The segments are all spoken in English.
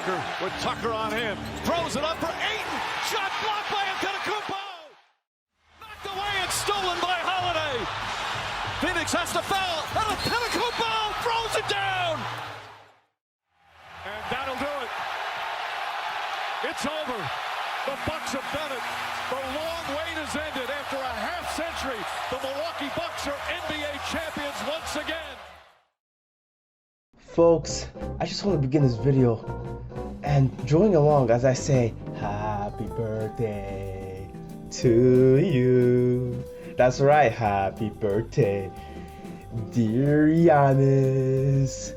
Walker with Tucker on him. Throws it up for Ayton. Shot blocked by Antetokounmpo. Knocked away and stolen by Holiday. Phoenix has to foul. And Antetokounmpo throws it down. And that'll do it. It's over. The Bucks have done it. The long wait has ended. After a half century, the Milwaukee Bucks are NBA champions once again. Folks, I just want to begin this video and join along as I say happy birthday to you. That's right, happy birthday, dear Giannis.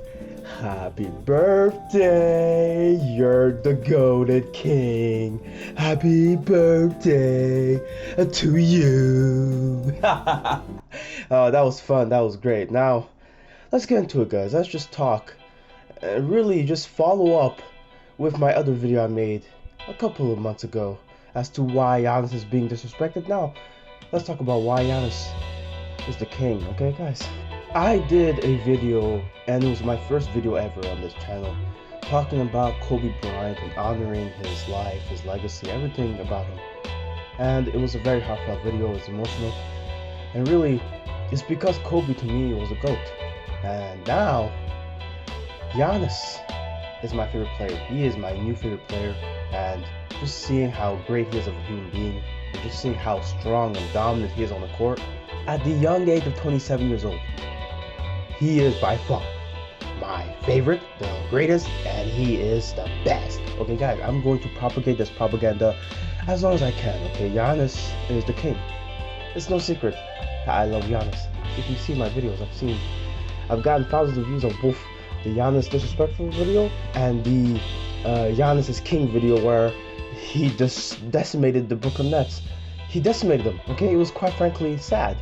Happy birthday, you're the goated king. Happy birthday to you. Oh, that was fun, that was great. Now, let's get into it, guys. Let's just talk and really just follow up with my other video I made a couple of months ago as to why Giannis is being disrespected. Now, let's talk about why Giannis is the king, okay, guys? I did a video, and it was my first video ever on this channel, talking about Kobe Bryant and honoring his life, his legacy, everything about him. And it was a very heartfelt video, it was emotional. And really, it's because Kobe to me was a GOAT. And now, Giannis is my favorite player. He is my new favorite player. And just seeing how great he is of a human being, and just seeing how strong and dominant he is on the court, at the young age of 27 years old, he is by far my favorite, the greatest, and he is the best. Okay, guys, I'm going to propagate this propaganda as long as I can. Okay, Giannis is the king. It's no secret that I love Giannis. If you see my videos, I've gotten thousands of views on both the Giannis disrespectful video and the Giannis is king video where he just decimated the Brooklyn Nets. He decimated them. Okay, it was quite frankly sad.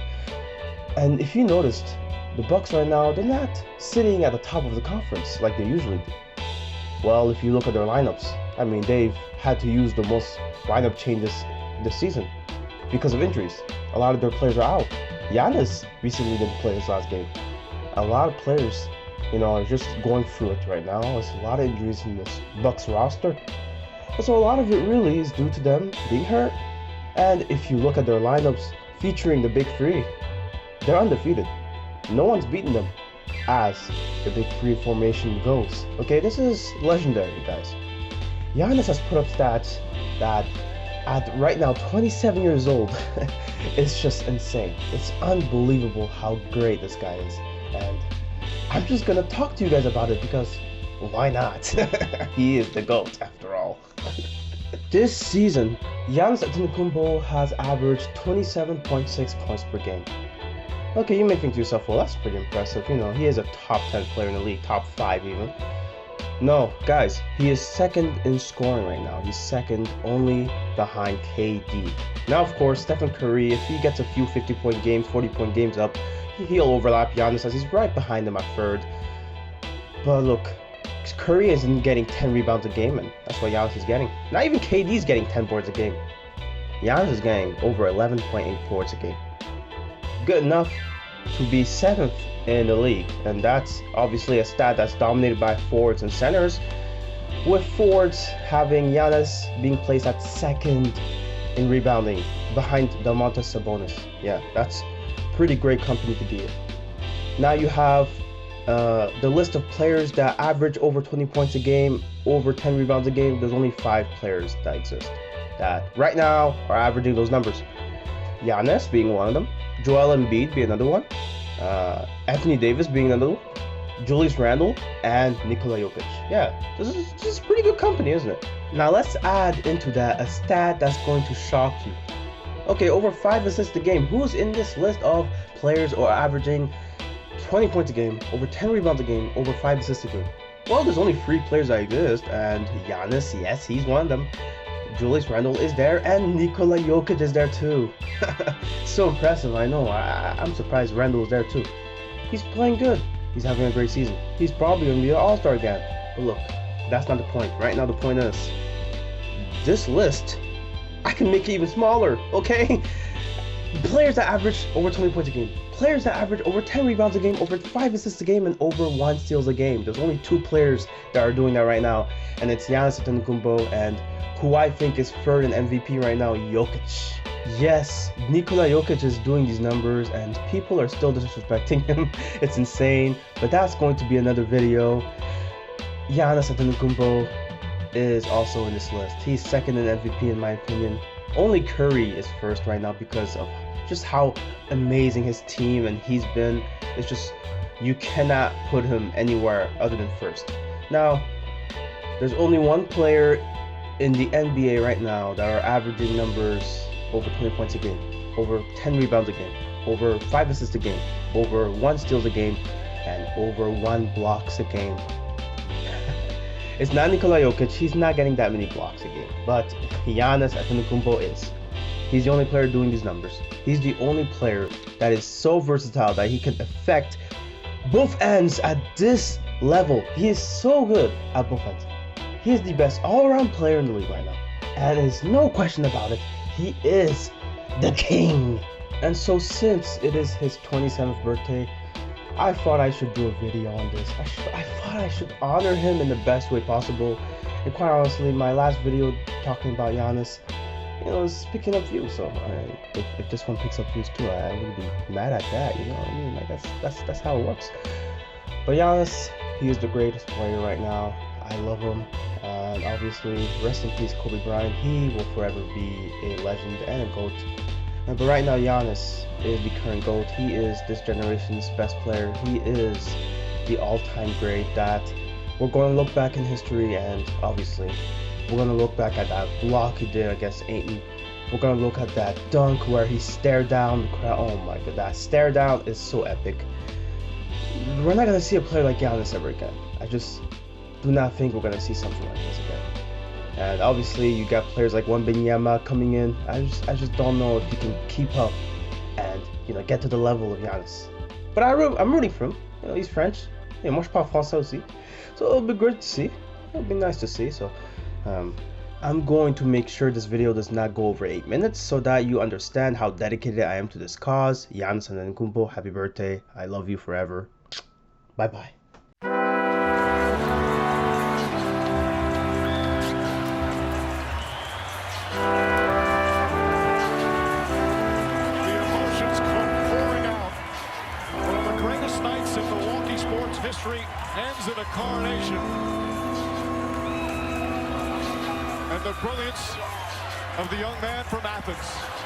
And if you noticed, the Bucks right now, they're not sitting at the top of the conference like they usually do. Well, if you look at their lineups, I mean, they've had to use the most lineup changes this season because of injuries. A lot of their players are out. Giannis recently didn't play his last game. A lot of players, are just going through it right now. There's a lot of injuries in this Bucks roster. And so a lot of it really is due to them being hurt. And if you look at their lineups featuring the big three, they're undefeated. No one's beaten them as the big three formation goes. Okay, this is legendary, guys. Giannis has put up stats that at right now 27 years old it's just insane. It's unbelievable how great this guy is, and I'm just gonna talk to you guys about it because why not? He is the GOAT after all. This season, Giannis Antetokounmpo has averaged 27.6 points per game. Okay, you may think to yourself, well, that's pretty impressive. He is a top 10 player in the league, top 5 even. No, guys, he is second in scoring right now. He's second only behind KD. Now, of course, Stephen Curry, if he gets a few 50-point games, 40-point games up, he'll overlap Giannis as he's right behind him at third. But look, Curry isn't getting 10 rebounds a game, and that's what Giannis is getting. Not even KD is getting 10 boards a game. Giannis is getting over 11.8 boards a game. Good enough to be 7th in the league, and that's obviously a stat that's dominated by forwards and centers, with forwards having Giannis being placed at 2nd in rebounding behind Domantas Sabonis. Yeah, that's pretty great company to be in. Now you have the list of players that average over 20 points a game, over 10 rebounds a game. There's only 5 players that exist that right now are averaging those numbers. Giannis being one of them, Joel Embiid being another one, Anthony Davis being another one, Julius Randle, and Nikola Jokic. Yeah, this is pretty good company, isn't it? Now let's add into that a stat that's going to shock you. Okay, over 5 assists a game. Who's in this list of players who are averaging 20 points a game, over 10 rebounds a game, over 5 assists a game? Well, there's only 3 players that exist, and Giannis, yes, he's one of them. Julius Randle is there, and Nikola Jokic is there too. So impressive, I know. I'm surprised Randle is there too. He's playing good. He's having a great season. He's probably going to be an all-star again. But look, that's not the point. Right now the point is, this list, I can make it even smaller, okay? Players that average over 20 points a game. players that average over 10 rebounds a game, over 5 assists a game, and over 1 steals a game. There's only 2 players that are doing that right now, and it's Giannis Antetokounmpo and who I think is third in MVP right now, Jokic. Yes, Nikola Jokic is doing these numbers and people are still disrespecting him. It's insane, but that's going to be another video. Giannis Antetokounmpo is also in this list. He's second in MVP in my opinion. Only Curry is first right now because of just how amazing his team and he's been. It's just, you cannot put him anywhere other than first. Now, there's only one player in the NBA right now that are averaging numbers over 20 points a game, over 10 rebounds a game, over 5 assists a game, over 1 steals a game, and over 1 blocks a game. It's not Nikola Jokic, he's not getting that many blocks a game, but Giannis Antetokounmpo is. He's the only player doing these numbers. He's the only player that is so versatile that he can affect both ends at this level. He is so good at both ends. He is the best all-around player in the league right now. And there's no question about it, he is the king. And so since it is his 27th birthday, I thought I should do a video on this. I thought I should honor him in the best way possible. And quite honestly, my last video talking about Giannis, is picking up views. So if this one picks up views too, I wouldn't be mad at that. You know what I mean? Like that's how it works. But Giannis, he is the greatest player right now. I love him. And obviously, rest in peace, Kobe Bryant. He will forever be a legend and a GOAT. But right now, Giannis is the current GOAT. He is this generation's best player. He is the all-time great that we're going to look back in history, and obviously, we're going to look back at that block he did against Ayton. We're going to look at that dunk where he stared down the crowd. Oh my god, that stare down is so epic. We're not going to see a player like Giannis ever again. I just do not think we're going to see something like this again. And obviously, you got players like Wembanyama coming in. I just don't know if he can keep up and get to the level of Giannis. But I'm rooting for him. He's French. Moi je parle français aussi. So it'll be great to see. It'll be nice to see. So I'm going to make sure this video does not go over 8 minutes so that you understand how dedicated I am to this cause. Giannis Antetokounmpo, happy birthday. I love you forever. Bye bye. History ends in a coronation, and the brilliance of the young man from Athens.